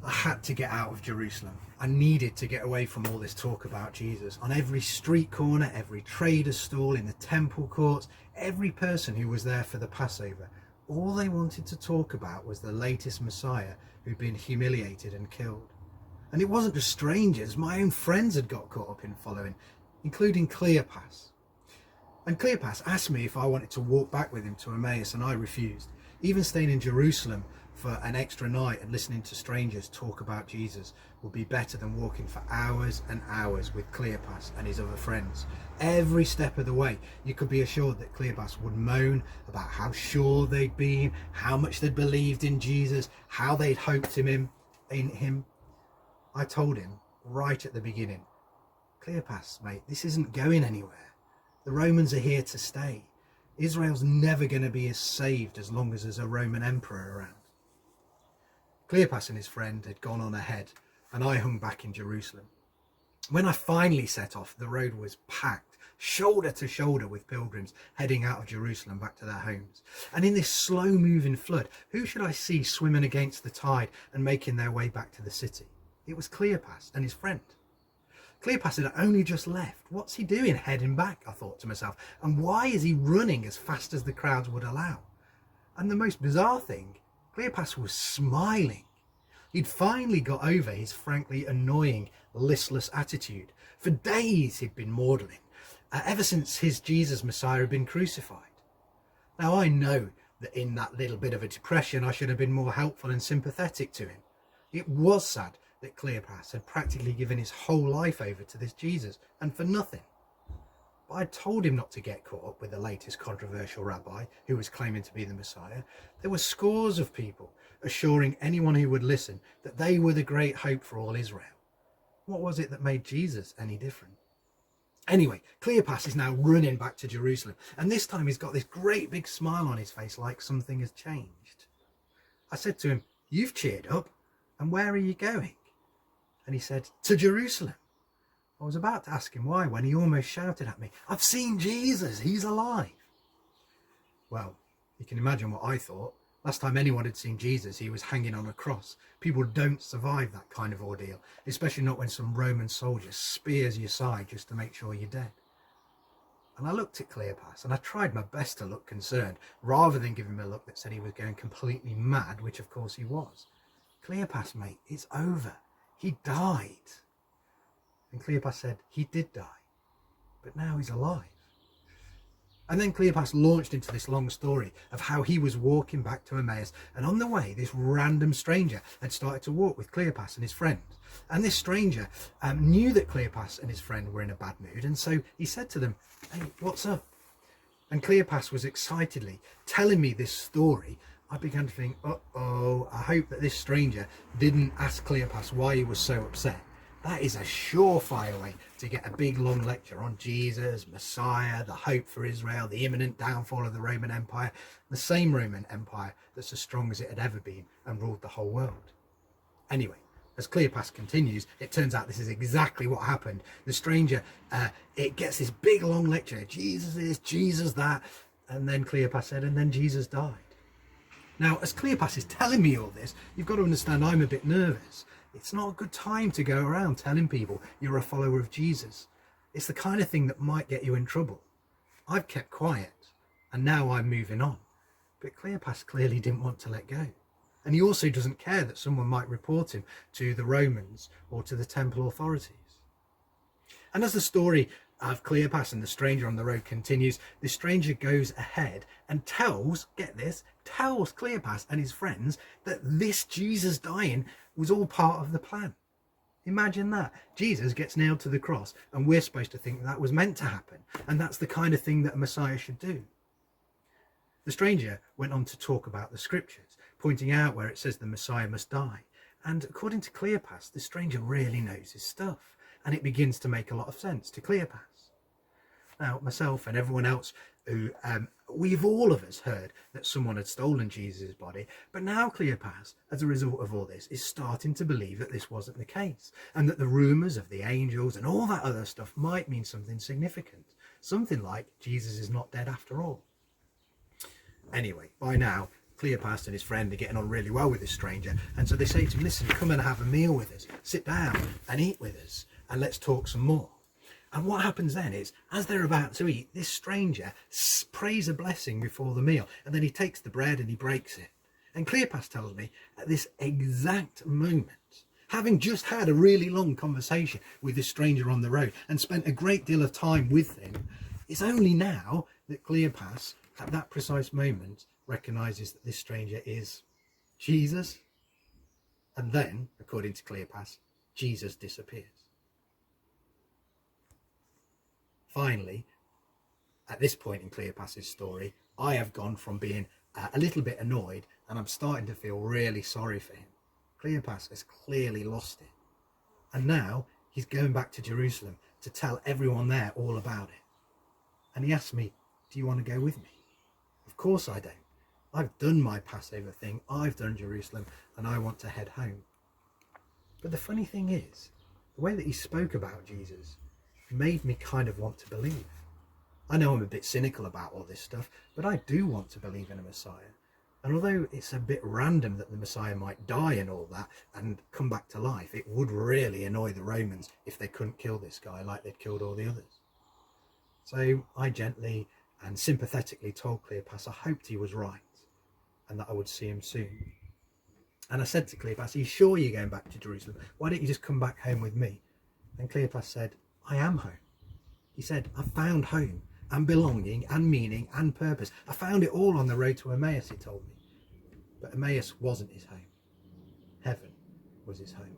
I had to get out of Jerusalem. I needed to get away from all this talk about Jesus. On every street corner, every trader's stall, in the temple courts, every person who was there for the Passover, all they wanted to talk about was the latest Messiah who'd been humiliated and killed. And it wasn't just strangers, my own friends had got caught up in following, including Cleopas. And Cleopas asked me if I wanted to walk back with him to Emmaus, and I refused. Even staying in Jerusalem for an extra night and listening to strangers talk about Jesus would be better than walking for hours and hours with Cleopas and his other friends. Every step of the way, you could be assured that Cleopas would moan about how sure they'd been, how much they'd believed in Jesus, how they'd hoped in him. I told him right at the beginning, Cleopas, mate, this isn't going anywhere. The Romans are here to stay. Israel's never going to be as saved as long as there's a Roman emperor around. Cleopas and his friend had gone on ahead, and I hung back in Jerusalem. When I finally set off, the road was packed, shoulder to shoulder with pilgrims heading out of Jerusalem back to their homes. And in this slow-moving flood, who should I see swimming against the tide and making their way back to the city? It was Cleopas and his friend. Cleopas had only just left. What's he doing heading back, I thought to myself, and why is he running as fast as the crowds would allow? And the most bizarre thing, Cleopas was smiling. He'd finally got over his frankly annoying, listless attitude. For days he'd been maudlin, ever since his Jesus Messiah had been crucified. Now I know that in that little bit of a depression I should have been more helpful and sympathetic to him. It was sad that Cleopas had practically given his whole life over to this Jesus, and for nothing. But I told him not to get caught up with the latest controversial rabbi who was claiming to be the Messiah. There were scores of people assuring anyone who would listen that they were the great hope for all Israel. What was it that made Jesus any different? Anyway, Cleopas is now running back to Jerusalem, and this time he's got this great big smile on his face like something has changed. I said to him, "You've cheered up, and where are you going?" And he said, "To Jerusalem." I was about to ask him why when he almost shouted at me, "I've seen Jesus, he's alive." Well, you can imagine what I thought. Last time anyone had seen Jesus, he was hanging on a cross. People don't survive that kind of ordeal, especially not when some Roman soldier spears your side just to make sure you're dead. And I looked at Cleopas and I tried my best to look concerned, rather than give him a look that said he was going completely mad, which of course he was. "Cleopas, mate, it's over. He died." And Cleopas said, "He did die, but now he's alive." And then Cleopas launched into this long story of how he was walking back to Emmaus, and on the way this random stranger had started to walk with Cleopas and his friend. And this stranger knew that Cleopas and his friend were in a bad mood, and so he said to them, "Hey, what's up?" And Cleopas was excitedly telling me this story. I began to think, uh-oh, I hope that this stranger didn't ask Cleopas why he was so upset. That is a surefire way to get a big long lecture on Jesus, Messiah, the hope for Israel, the imminent downfall of the Roman Empire, the same Roman Empire that's as strong as it had ever been and ruled the whole world. Anyway, as Cleopas continues, it turns out this is exactly what happened. The stranger, it gets this big long lecture, Jesus this, Jesus that, and then Cleopas said, and then Jesus died. Now, as Cleopas is telling me all this, you've got to understand I'm a bit nervous. It's not a good time to go around telling people you're a follower of Jesus. It's the kind of thing that might get you in trouble. I've kept quiet, and now I'm moving on. But Cleopas clearly didn't want to let go. And he also doesn't care that someone might report him to the Romans or to the temple authorities. And as the story of Cleopas and the stranger on the road continues, the stranger goes ahead and tells Cleopas and his friends that this Jesus dying was all part of the plan. Imagine that. Jesus gets nailed to the cross and we're supposed to think that was meant to happen, and that's the kind of thing that a Messiah should do. The stranger went on to talk about the scriptures, pointing out where it says the Messiah must die. And according to Cleopas, the stranger really knows his stuff, and it begins to make a lot of sense to Cleopas. Now, myself and everyone else who, we've all of us heard that someone had stolen Jesus' body, but now Cleopas, as a result of all this, is starting to believe that this wasn't the case, and that the rumours of the angels and all that other stuff might mean something significant, something like Jesus is not dead after all. Anyway, by now, Cleopas and his friend are getting on really well with this stranger, and so they say to him, listen, come and have a meal with us, sit down and eat with us, and let's talk some more. And what happens then is, as they're about to eat, this stranger prays a blessing before the meal, and then he takes the bread and he breaks it. And Cleopas tells me, at this exact moment, having just had a really long conversation with this stranger on the road and spent a great deal of time with him, it's only now that Cleopas, at that precise moment, recognises that this stranger is Jesus. And then, according to Cleopas, Jesus disappears. Finally, at this point in Cleopas's story, I have gone from being a little bit annoyed, and I'm starting to feel really sorry for him. Cleopas has clearly lost it. And now he's going back to Jerusalem to tell everyone there all about it. And he asked me, do you want to go with me? Of course I don't. I've done my Passover thing, I've done Jerusalem, and I want to head home. But the funny thing is, the way that he spoke about Jesus made me kind of want to believe. I know I'm a bit cynical about all this stuff, but I do want to believe in a Messiah. And although it's a bit random that the Messiah might die and all that and come back to life, it would really annoy the Romans if they couldn't kill this guy like they'd killed all the others. So I gently and sympathetically told Cleopas I hoped he was right and that I would see him soon. And I said to Cleopas, are you sure you're going back to Jerusalem? Why don't you just come back home with me? And Cleopas said, I am home. He said, I found home and belonging and meaning and purpose. I found it all on the road to Emmaus, he told me. But Emmaus wasn't his home. Heaven was his home.